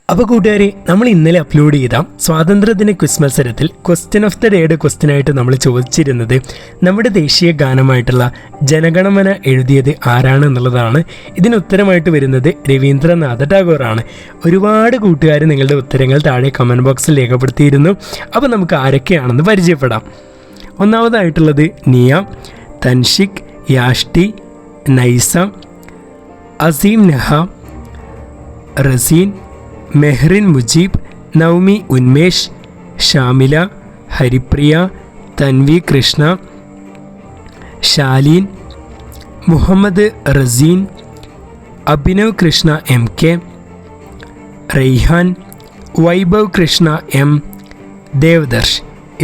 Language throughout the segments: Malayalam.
അപ്പോൾ കൂട്ടുകാരെ, നമ്മൾ ഇന്നലെ അപ്ലോഡ് ചെയ്ത സ്വാതന്ത്ര്യദിന ക്വിസ് മത്സരത്തിൽ ക്വസ്റ്റ്യൻ ഓഫ് ദ ഡേയുടെ ക്വസ്റ്റ്യനായിട്ട് നമ്മൾ ചോദിച്ചിരുന്നത് നമ്മുടെ ദേശീയ ഗാനമായിട്ടുള്ള ജനഗണമന എഴുതിയത് ആരാണെന്നുള്ളതാണ്. ഇതിന് ഉത്തരമായിട്ട് വരുന്നത് രവീന്ദ്രനാഥ ടാഗോറാണ്. ഒരുപാട് കൂട്ടുകാർ നിങ്ങളുടെ ഉത്തരങ്ങൾ താഴെ കമൻറ്റ് ബോക്സിൽ രേഖപ്പെടുത്തിയിരുന്നു. അപ്പോൾ നമുക്ക് ആരൊക്കെയാണെന്ന് പരിചയപ്പെടാം. ഒന്നാമതായിട്ടുള്ളത് Niya, Tanshik, Yashti, Naisa, Aseem Naha, Razeen, Mehrin Mujeeb, Naumi Unmesh, Shamila, Haripriya, Tanvi Krishna, Shaleen, Muhammad Razeen, Abhinav Krishna M K, Reyhan, Vaibhav Krishna M, Devadarsh.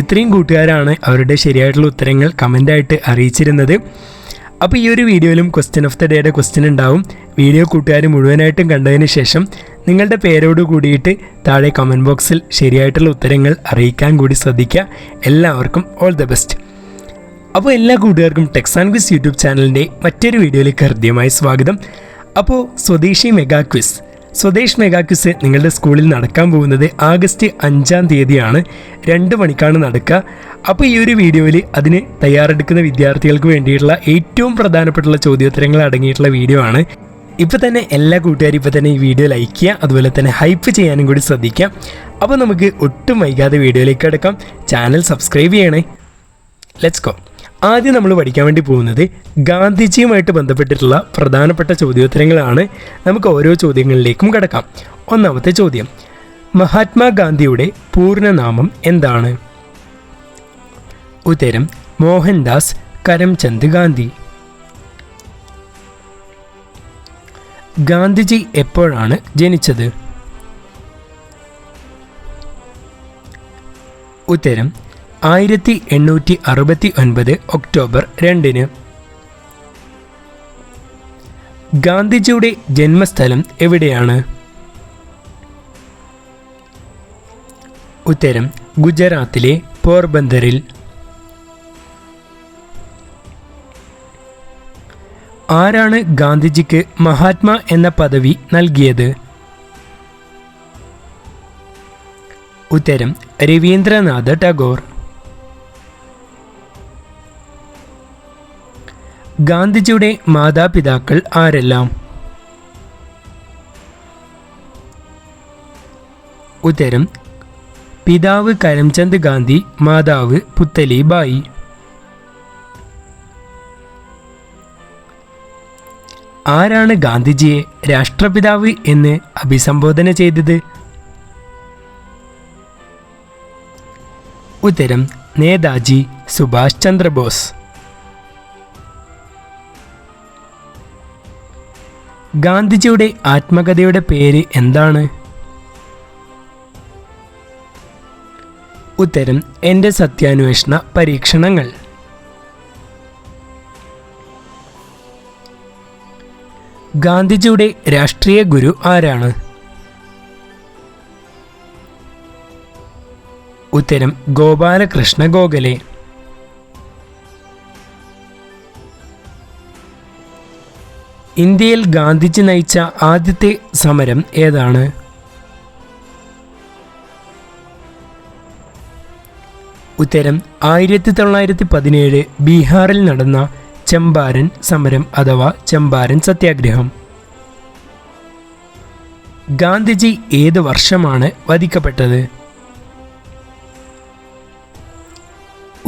ഇത്രയും കൂട്ടുകാരാണ് അവരുടെ ശരിയായിട്ടുള്ള ഉത്തരങ്ങൾ കമൻ്റായിട്ട് അറിയിച്ചിരുന്നത്. അപ്പോൾ ഈ ഒരു വീഡിയോയിലും ക്വസ്റ്റ്യൻ ഓഫ് ദ ഡേയുടെ ക്വസ്റ്റ്യൻ ഉണ്ടാവും. വീഡിയോ കൂട്ടുകാർ മുഴുവനായിട്ടും കണ്ടതിന് ശേഷം നിങ്ങളുടെ പേരോട് കൂടിയിട്ട് താഴെ കമൻറ്റ് ബോക്സിൽ ശരിയായിട്ടുള്ള ഉത്തരങ്ങൾ അറിയിക്കാൻ കൂടി ശ്രദ്ധിക്കുക. എല്ലാവർക്കും ഓൾ ദ ബെസ്റ്റ്. അപ്പോൾ എല്ലാ കൂട്ടുകാർക്കും ടെക്സ് ആൻഡ് ക്വിസ് യൂട്യൂബ് ചാനലിൻ്റെ മറ്റൊരു വീഡിയോയിലേക്ക് ഹൃദ്യമായി സ്വാഗതം. അപ്പോൾ സ്വദേശി mega quiz, Swadesh mega quiz നിങ്ങളുടെ സ്കൂളിൽ നടക്കാൻ പോകുന്നത് ആഗസ്റ്റ് 5-ാം തീയതിയാണ്. 2 മണിക്കാണ് നടക്കുക. അപ്പോൾ ഈ ഒരു വീഡിയോയിൽ അതിന് തയ്യാറെടുക്കുന്ന വിദ്യാർത്ഥികൾക്ക് വേണ്ടിയിട്ടുള്ള ഏറ്റവും പ്രധാനപ്പെട്ടുള്ള ചോദ്യോത്തരങ്ങൾ അടങ്ങിയിട്ടുള്ള വീഡിയോ ആണ്. ഇപ്പോൾ തന്നെ എല്ലാ കൂട്ടുകാരും ഇപ്പോൾ തന്നെ ഈ വീഡിയോ ലൈക്ക് ചെയ്യുക, അതുപോലെ തന്നെ ഹൈപ്പ് ചെയ്യാനും കൂടി ശ്രദ്ധിക്കാം. അപ്പോൾ നമുക്ക് ഒട്ടും വൈകാതെ വീഡിയോയിലേക്ക് എടുക്കാം. ചാനൽ സബ്സ്ക്രൈബ് ചെയ്യണേ. Let's go. ആദ്യം നമ്മൾ പഠിക്കാൻ വേണ്ടി പോകുന്നത് ഗാന്ധിജിയുമായിട്ട് ബന്ധപ്പെട്ടിട്ടുള്ള പ്രധാനപ്പെട്ട ചോദ്യോത്തരങ്ങളാണ്. നമുക്ക് ഓരോ ചോദ്യങ്ങളിലേക്കും കടക്കാം. ഒന്നാമത്തെ ചോദ്യം, മഹാത്മാഗാന്ധിയുടെ പൂർണ്ണനാമം എന്താണ്? ഉത്തരം മോഹൻദാസ് കരംചന്ദ് ഗാന്ധി. ഗാന്ധിജി എപ്പോഴാണ് ജനിച്ചത്? ഉത്തരം 1869 ഒക്ടോബർ 2. ഗാന്ധിജിയുടെ ജന്മസ്ഥലം എവിടെയാണ്? ഉത്തരം ഗുജറാത്തിലെ പോർബന്ദറിൽ. ആരാണ് ഗാന്ധിജിക്ക് മഹാത്മാ എന്ന പദവി നൽകിയത്? ഉത്തരം രവീന്ദ്രനാഥ ടാഗോർ. ഗാന്ധിജിയുടെ മാതാപിതാക്കൾ ആരെല്ലാം? ഉത്തരം പിതാവ് കരംചന്ദ് ഗാന്ധി, മാതാവ് പുത്തലിബായി. ആരാണ് ഗാന്ധിജിയെ രാഷ്ട്രപിതാവ് എന്ന് അഭിസംബോധന ചെയ്തത്? ഉത്തരം നേതാജി സുഭാഷ് ചന്ദ്രബോസ്. ഗാന്ധിജിയുടെ ആത്മകഥയുടെ പേര് എന്താണ്? ഉത്തരം എൻ്റെ സത്യാന്വേഷണ പരീക്ഷണങ്ങൾ. ഗാന്ധിജിയുടെ രാഷ്ട്രീയ ഗുരു ആരാണ്? ഉത്തരം ഗോപാലകൃഷ്ണ ഗോഖലെ. ഇന്ത്യയിൽ ഗാന്ധിജി നയിച്ച ആദ്യത്തെ സമരം ഏതാണ്? ഉത്തരം 1917 ബീഹാറിൽ നടന്ന ചമ്പാരൻ സമരം അഥവാ ചമ്പാരൻ സത്യാഗ്രഹം. ഗാന്ധിജി ഏത് വർഷമാണ് വധിക്കപ്പെട്ടത്?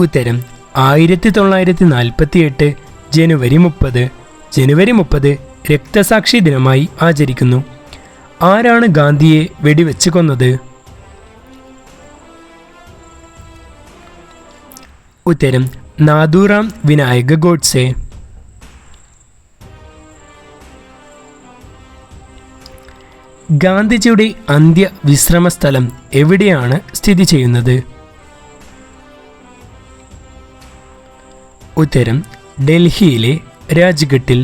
ഉത്തരം 1948 ജനുവരി 30. ജനുവരി 30 രക്തസാക്ഷി ദിനമായി ആചരിക്കുന്നു. ആരാണ് ഗാന്ധിയെ വെടിവെച്ച് കൊന്നത്? ഉത്തരം നാഥുറാം വിനായക ഗോഡ്സെ. ഗാന്ധിജിയുടെ അന്ത്യ വിശ്രമ സ്ഥലം എവിടെയാണ് സ്ഥിതി ചെയ്യുന്നത്? ഉത്തരം ഡൽഹിയിലെ രാജ്ഘട്ടിൽ.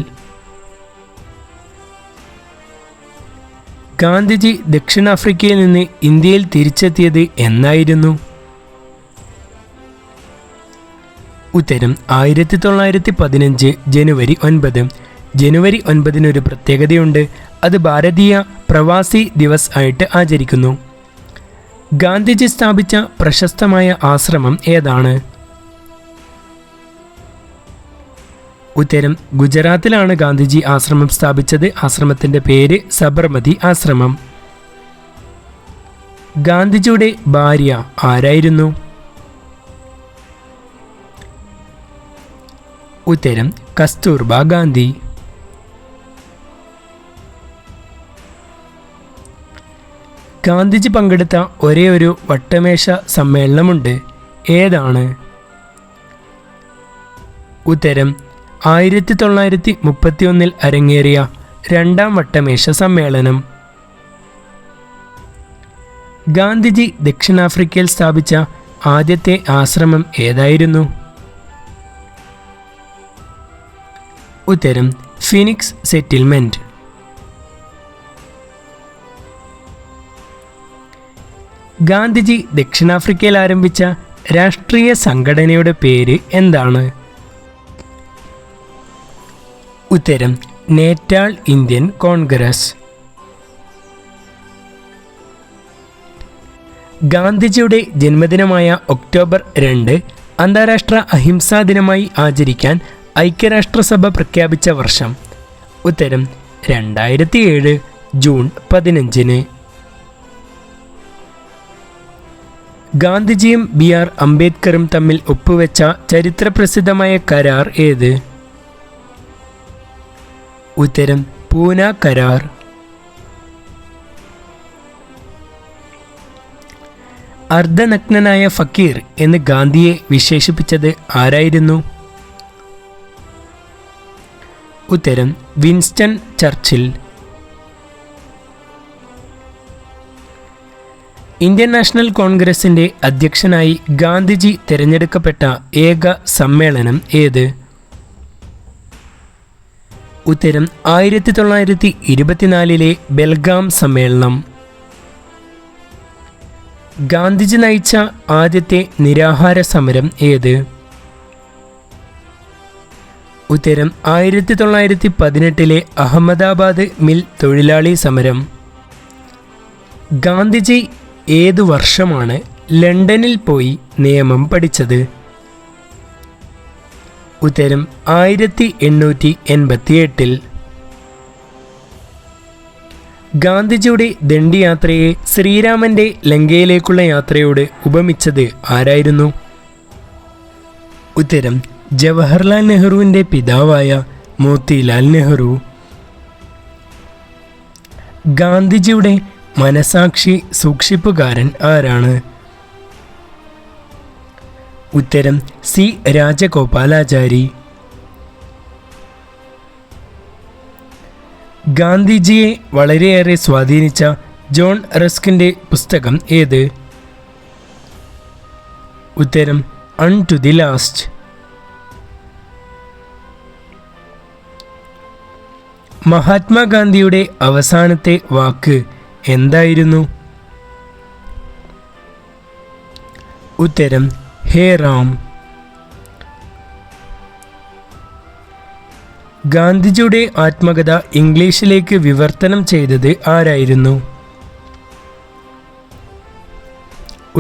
ഗാന്ധിജി ദക്ഷിണാഫ്രിക്കയിൽ നിന്ന് ഇന്ത്യയിൽ തിരിച്ചെത്തിയത് എന്നായിരുന്നു? ഉത്തരം 1915 ജനുവരി 9. ജനുവരി 9 ഒരു പ്രത്യേകതയുണ്ട്. അത് ഭാരതീയ പ്രവാസി ദിവസ് ആയിട്ട് ആചരിക്കുന്നു. ഗാന്ധിജി സ്ഥാപിച്ച പ്രശസ്തമായ ആശ്രമം ഏതാണ്? ഉത്തരം ഗുജറാത്തിലാണ് ഗാന്ധിജി ആശ്രമം സ്ഥാപിച്ചത്. ആശ്രമത്തിൻ്റെ പേര് സബർമതി ആശ്രമം. ഗാന്ധിജിയുടെ ഭാര്യ ആരായിരുന്നു? ഉത്തരം കസ്തൂർബ ഗാന്ധി. ഗാന്ധിജി പങ്കെടുത്ത ഒരേ ഒരു വട്ടമേശ സമ്മേളനമുണ്ട്. ഏതാണ്? ഉത്തരം 1931 അരങ്ങേറിയ രണ്ടാം വട്ടമേശ സമ്മേളനം. ഗാന്ധിജി ദക്ഷിണാഫ്രിക്കയിൽ സ്ഥാപിച്ച ആദ്യത്തെ ആശ്രമം ഏതായിരുന്നു? ഉത്തരം ഫിനിക്സ് സെറ്റിൽമെൻറ്റ്. ഗാന്ധിജി ദക്ഷിണാഫ്രിക്കയിൽ ആരംഭിച്ച രാഷ്ട്രീയ സംഘടനയുടെ പേര് എന്താണ്? ഉത്തരം നേറ്റാൾ ഇന്ത്യൻ കോൺഗ്രസ്. ഗാന്ധിജിയുടെ ജന്മദിനമായ ഒക്ടോബർ 2 അന്താരാഷ്ട്ര അഹിംസാ ദിനമായി ആചരിക്കാൻ ഐക്യരാഷ്ട്രസഭ പ്രഖ്യാപിച്ച വർഷം? ഉത്തരം 2007 ജൂൺ 15. ഗാന്ധിജിയും BR അംബേദ്കറും തമ്മിൽ ഒപ്പുവെച്ച ചരിത്രപ്രസിദ്ധമായ കരാർ ഏത്? ഉത്തരം പൂന കരാർ. അർദ്ധനഗ്നനായ ഫക്കീർ എന്ന് ഗാന്ധിയെ വിശേഷിപ്പിച്ചത് ആരായിരുന്നു? ഉത്തരം വിൻസ്റ്റൺ ചർച്ചിൽ. ഇന്ത്യൻ നാഷണൽ കോൺഗ്രസിൻ്റെ അധ്യക്ഷനായി ഗാന്ധിജി തിരഞ്ഞെടുക്കപ്പെട്ട ഏക സമ്മേളനം ഏത്? ഉത്തരം 1924 ബെൽഗാം സമ്മേളനം. ഗാന്ധിജി നയിച്ച ആദ്യത്തെ നിരാഹാര സമരം ഏത്? ഉത്തരം 1918 അഹമ്മദാബാദ് മിൽ തൊഴിലാളി സമരം. ഗാന്ധിജി ഏതു വർഷമാണ് ലണ്ടനിൽ പോയി നിയമം പഠിച്ചത്? ഉത്തരം 1888. ഗാന്ധിജിയുടെ ദണ്ഡിയാത്രയെ ശ്രീരാമൻ്റെ ലങ്കയിലേക്കുള്ള യാത്രയോട് ഉപമിച്ചത് ആരായിരുന്നു? ഉത്തരം ജവഹർലാൽ നെഹ്റുവിൻ്റെ പിതാവായ മോത്തിലാൽ നെഹ്റു. ഗാന്ധിജിയുടെ മനസാക്ഷി സൂക്ഷിപ്പുകാരൻ ആരാണ്? ഉത്തരം C രാജഗോപാലാചാരി. ഗാന്ധിജിയെ വളരെയേറെ സ്വാധീനിച്ച ജോൺ റസ്കിൻ്റെ പുസ്തകം ഏത്? ഉത്തരം അൺ ടു ദി ലാസ്റ്റ്. മഹാത്മാഗാന്ധിയുടെ അവസാനത്തെ വാക്ക് എന്തായിരുന്നു? ഉത്തരം ഹേ റാം. ഗാന്ധിജിയുടെ ആത്മകഥ ഇംഗ്ലീഷിലേക്ക് വിവർത്തനം ചെയ്തത് ആരായിരുന്നു?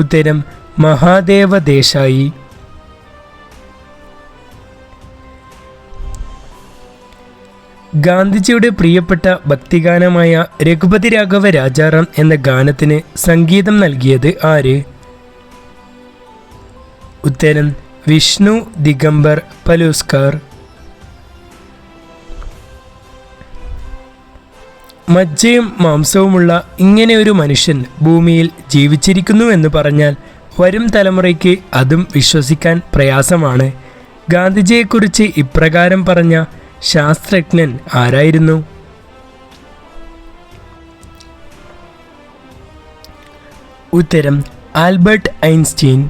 ഉത്തരം മഹാദേവ ദേശായി. ഗാന്ധിജിയുടെ പ്രിയപ്പെട്ട ഭക്തിഗാനമായ രഘുപതി രാഘവ രാജാറാം എന്ന ഗാനത്തിന് സംഗീതം നൽകിയത് ആര്? ഉത്തരം വിഷ്ണു ദിഗംബർ പലൂസ്കർ. മജ്ജയും മാംസവുമുള്ള ഇങ്ങനെ ഒരു മനുഷ്യൻ ഭൂമിയിൽ ജീവിച്ചിരിക്കുന്നു എന്ന് പറഞ്ഞാൽ വരും തലമുറയ്ക്ക് അതും വിശ്വസിക്കാൻ പ്രയാസമാണ്. ഗാന്ധിജിയെക്കുറിച്ച് ഇപ്രകാരം പറഞ്ഞ ശാസ്ത്രജ്ഞൻ ആരായിരുന്നു? ഉത്തരം ആൽബർട്ട് ഐൻസ്റ്റീൻ.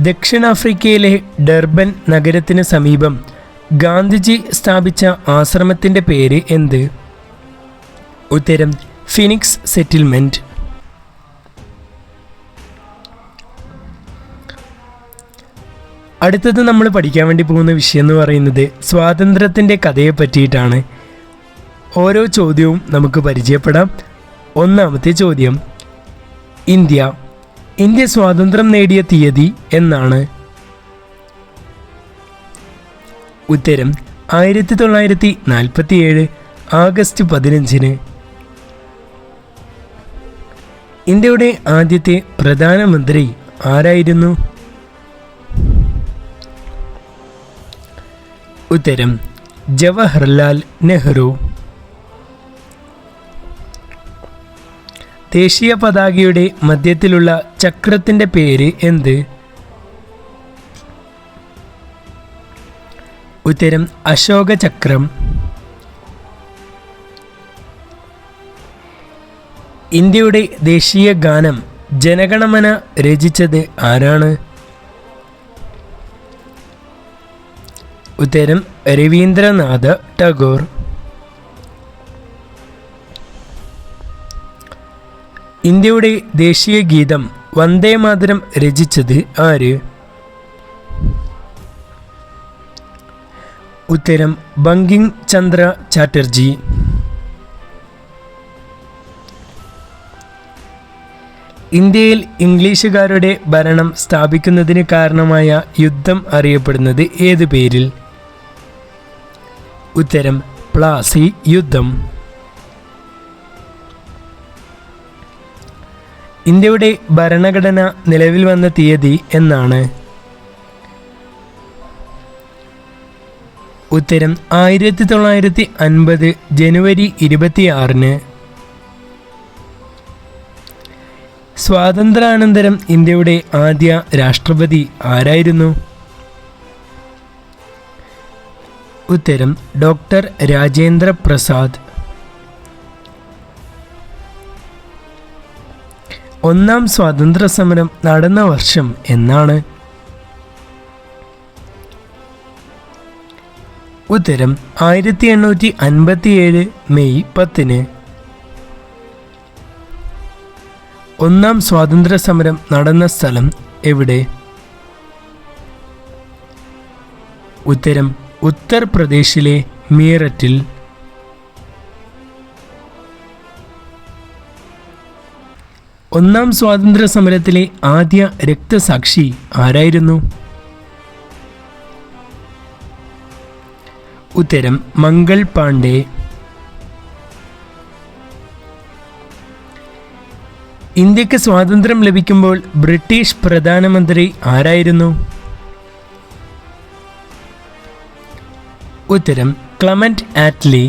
ദക്ഷിണാഫ്രിക്കയിലെ ഡർബൻ നഗരത്തിന് സമീപം ഗാന്ധിജി സ്ഥാപിച്ച ആശ്രമത്തിൻ്റെ പേര് എന്ത്? ഉത്തരം ഫിനിക്സ് സെറ്റിൽമെൻറ്റ്. അടുത്തത് നമ്മൾ പഠിക്കാൻ വേണ്ടി പോകുന്ന വിഷയം എന്ന് പറയുന്നത് സ്വാതന്ത്ര്യത്തിൻ്റെ കഥയെ പറ്റിയിട്ടാണ്. ഓരോ ചോദ്യവും നമുക്ക് പരിചയപ്പെടാം. ഒന്നാമത്തെ ചോദ്യം, ഇന്ത്യ സ്വാതന്ത്ര്യം നേടിയ തീയതി എന്നാണ്? ഉത്തരം 1947 ആഗസ്റ്റ് 15. ഇന്ത്യയുടെ ആദ്യത്തെ പ്രധാനമന്ത്രി ആരായിരുന്നു? ഉത്തരം ജവഹർലാൽ നെഹ്റു. ദേശീയ പതാകയുടെ മധ്യത്തിലുള്ള ചക്രത്തിൻ്റെ പേര് എന്ത്? ഉത്തരം അശോക ചക്രം. ഇന്ത്യയുടെ ദേശീയ ഗാനം ജനഗണമന രചിച്ചത് ആരാണ്? ഉത്തരം രവീന്ദ്രനാഥ ടാഗോർ. ഇന്ത്യയുടെ ദേശീയ ഗീതം വന്ദേ മാതരം രചിച്ചത് ആര്? ഉത്തരം ബങ്കിം ചന്ദ്ര ചാറ്റർജി. ഇന്ത്യയിൽ ഇംഗ്ലീഷുകാരുടെ ഭരണം സ്ഥാപിക്കുന്നതിന് കാരണമായ യുദ്ധം അറിയപ്പെടുന്നത് ഏത് പേരിൽ? ഉത്തരം പ്ലാസി യുദ്ധം. ഇന്ത്യയുടെ ഭരണഘടന നിലവിൽ വന്ന തീയതി എന്നാണ്? ഉത്തരം 1950 ജനുവരി 26. സ്വാതന്ത്ര്യാനന്തരം ഇന്ത്യയുടെ ആദ്യ രാഷ്ട്രപതി ആരായിരുന്നു? ഉത്തരം ഡോക്ടർ രാജേന്ദ്ര പ്രസാദ്. ഒന്നാം സ്വാതന്ത്ര്യ സമരം നടന്ന വർഷം എന്നാണ്? ഉത്തരം 1857 മെയ് 10. ഒന്നാം സ്വാതന്ത്ര്യ സമരം നടന്ന സ്ഥലം എവിടെ? ഉത്തരം ഉത്തർപ്രദേശിലെ മീററ്റിൽ. ഒന്നാം സ്വാതന്ത്ര്യ സമരത്തിലെ ആദ്യ രക്തസാക്ഷി ആരായിരുന്നു? ഉത്തരം മംഗൾ പാണ്ഡെ. ഇന്ത്യക്ക് സ്വാതന്ത്ര്യം ലഭിക്കുമ്പോൾ ബ്രിട്ടീഷ് പ്രധാനമന്ത്രി ആരായിരുന്നു? ഉത്തരം ക്ലമന്റ് ആറ്റ്ലി.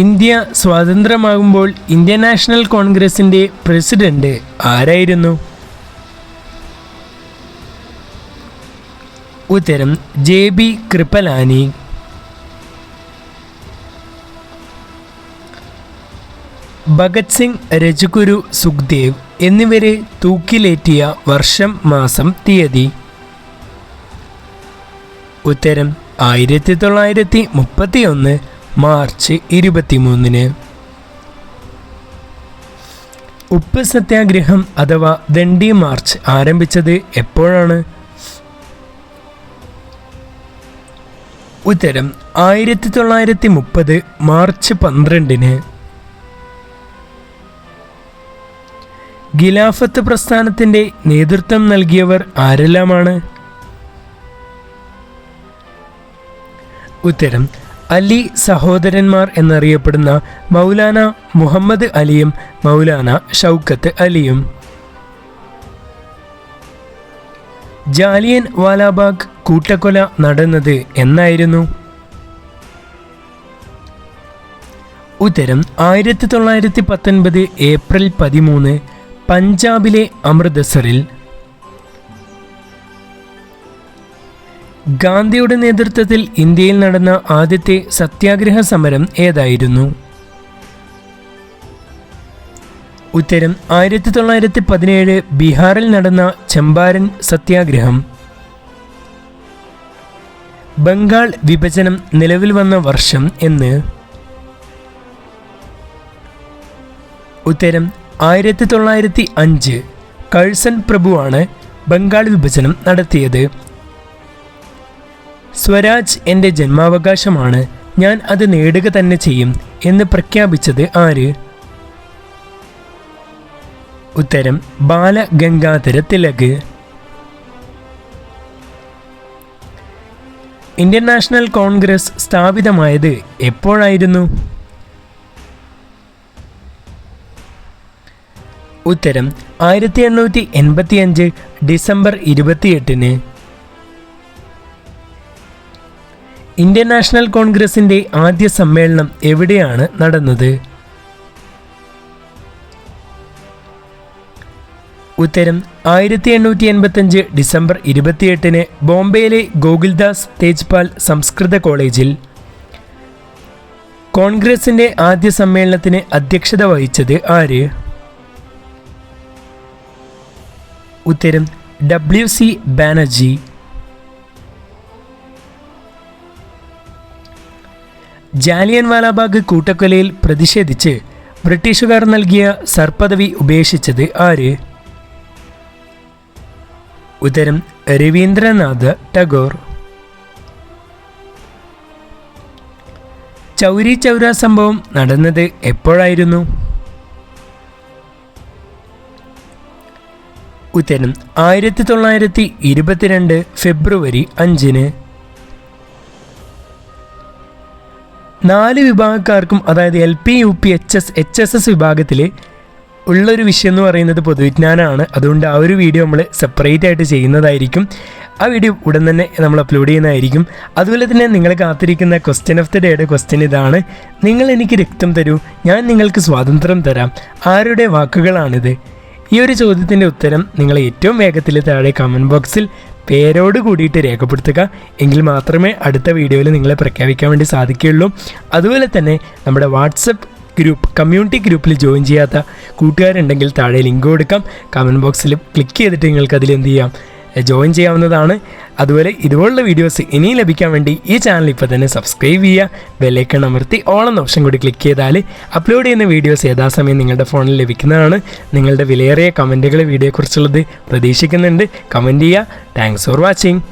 ഇന്ത്യ സ്വാതന്ത്ര്യമാകുമ്പോൾ ഇന്ത്യൻ നാഷണൽ കോൺഗ്രസിൻ്റെ പ്രസിഡന്റ് ആരായിരുന്നു? ഉത്തരം JB കൃപലാനി. ഭഗത് സിംഗ്, രജഗുരു, സുഖ്ദേവ് എന്നിവരെ തൂക്കിലേറ്റിയ വർഷം, മാസം, തീയതി? ഉത്തരം 1931 മാർച്ച് 23. ഉപ്പ് സത്യാഗ്രഹം അഥവാ ദണ്ഡി മാർച്ച് ആരംഭിച്ചത് എപ്പോഴാണ്? ഉത്തരം 1930 മാർച്ച് 12. ഖിലാഫത്ത് പ്രസ്ഥാനത്തിൻ്റെ നേതൃത്വം നൽകിയവർ ആരെല്ലാമാണ്? ഉത്തരം അലി സഹോദരന്മാർ എന്നറിയപ്പെടുന്ന മൗലാന മുഹമ്മദ് അലിയും മൗലാന ഷൗക്കത്ത് അലിയും. ജാലിയൻ വാലാബാഗ് കൂട്ടക്കൊല നടന്നത് എന്നായിരുന്നു? ഉത്തരം 1919 ഏപ്രിൽ 13 പഞ്ചാബിലെ അമൃതസറിൽ. ഗാന്ധിയുടെ നേതൃത്വത്തിൽ ഇന്ത്യയിൽ നടന്ന ആദ്യത്തെ സത്യാഗ്രഹ സമരം ഏതായിരുന്നു? ഉത്തരം 1917 ബീഹാറിൽ നടന്ന ചമ്പാരൻ സത്യാഗ്രഹം. ബംഗാൾ വിഭജനം നിലവിൽ വന്ന വർഷം എന്ന്? ഉത്തരം 1905 കഴ്സൺ പ്രഭുവാണ് ബംഗാൾ വിഭജനം നടത്തിയത്. സ്വരാജ് എൻ്റെ ജന്മാവകാശമാണ്, ഞാൻ അത് നേടുക തന്നെ ചെയ്യും എന്ന് പ്രഖ്യാപിച്ചത് ആര്? ഉത്തരം ബാലഗംഗാധര തിലക്. ഇന്ത്യൻ നാഷണൽ കോൺഗ്രസ് സ്ഥാപിതമായത് എപ്പോഴായിരുന്നു? ഉത്തരം 1885 ഡിസംബർ 28. ഇന്ത്യൻ നാഷണൽ കോൺഗ്രസിൻ്റെ ആദ്യ സമ്മേളനം എവിടെയാണ് നടന്നത്? ഉത്തരം 1885 ഡിസംബർ 28 ബോംബെയിലെ ഗോകുൽദാസ് തേജ്പാൽ സംസ്കൃത കോളേജിൽ. കോൺഗ്രസിൻ്റെ ആദ്യ സമ്മേളനത്തിന് അധ്യക്ഷത വഹിച്ചത് ആര്? ഉത്തരം W.C. ബാനർജി. ജാലിയൻവാലാബാഗ് കൂട്ടക്കൊലയിൽ പ്രതിഷേധിച്ച് ബ്രിട്ടീഷുകാർ നൽകിയ സർപദവി ഉപേക്ഷിച്ചത് ആര്? ഉത്തരം രവീന്ദ്രനാഥ് ടാഗോർ. ചൗരി ചൗര സംഭവം നടന്നത് എപ്പോഴായിരുന്നു? ഉത്തരം 1922 ഫെബ്രുവരി 5. 4 വിഭാഗക്കാർക്കും, അതായത് LP, UP, HS, HSS വിഭാഗത്തിൽ ഉള്ളൊരു വിഷയം എന്ന് പറയുന്നത് പൊതുവിജ്ഞാനമാണ്. അതുകൊണ്ട് ആ ഒരു വീഡിയോ നമ്മൾ സെപ്പറേറ്റ് ആയിട്ട് ചെയ്യുന്നതായിരിക്കും. ആ വീഡിയോ ഉടൻ തന്നെ നമ്മൾ അപ്ലോഡ് ചെയ്യുന്നതായിരിക്കും. അതുപോലെ തന്നെ നിങ്ങൾ കാത്തിരിക്കുന്ന ക്വസ്റ്റ്യൻ ഓഫ് ദി ഡേയുടെ ക്വസ്റ്റ്യൻ ഇതാണ്: നിങ്ങൾ എനിക്ക് രക്തം തരൂ, ഞാൻ നിങ്ങൾക്ക് സ്വാതന്ത്ര്യം തരാം, ആരുടെ വാക്കുകളാണിത്? ഈ ഒരു ചോദ്യത്തിൻ്റെ ഉത്തരം നിങ്ങൾ ഏറ്റവും വേഗത്തിൽ താഴെ കമൻറ്റ് ബോക്സിൽ പേരോട് കൂടിയിട്ട് രേഖപ്പെടുത്തുക. എങ്കിൽ മാത്രമേ അടുത്ത വീഡിയോയിൽ നിങ്ങളെ പ്രഖ്യാപിക്കാൻ വേണ്ടി സാധിക്കുകയുള്ളൂ. അതുപോലെ തന്നെ നമ്മുടെ വാട്സപ്പ് ഗ്രൂപ്പ്, കമ്മ്യൂണിറ്റി ഗ്രൂപ്പിൽ ജോയിൻ ചെയ്യാത്ത കൂട്ടുകാരുണ്ടെങ്കിൽ താഴെ ലിങ്ക് കൊടുക്കാം. കമൻറ്റ് ബോക്സിൽ ക്ലിക്ക് ചെയ്തിട്ട് നിങ്ങൾക്ക് അതിൽ എന്ത് ചെയ്യാം, ജോയിൻ ചെയ്യാവുന്നതാണ്. അതുപോലെ ഇതുപോലുള്ള വീഡിയോസ് ഇനിയും ലഭിക്കാൻ വേണ്ടി ഈ ചാനൽ ഇപ്പോൾ തന്നെ സബ്സ്ക്രൈബ് ചെയ്യുക. ബെല്ലൈക്കൺ അമർത്തി ഓൾ എന്ന ഓപ്ഷൻ കൂടി ക്ലിക്ക് ചെയ്താൽ അപ്ലോഡ് ചെയ്യുന്ന വീഡിയോസ് യഥാസമയം നിങ്ങളുടെ ഫോണിൽ ലഭിക്കുന്നതാണ്. നിങ്ങളുടെ വിലയേറിയ കമൻറ്റുകൾ വീഡിയോയെക്കുറിച്ചുള്ളത് പ്രതീക്ഷിക്കുന്നുണ്ട്. കമൻറ്റ് ചെയ്യുക. Thanks for watching.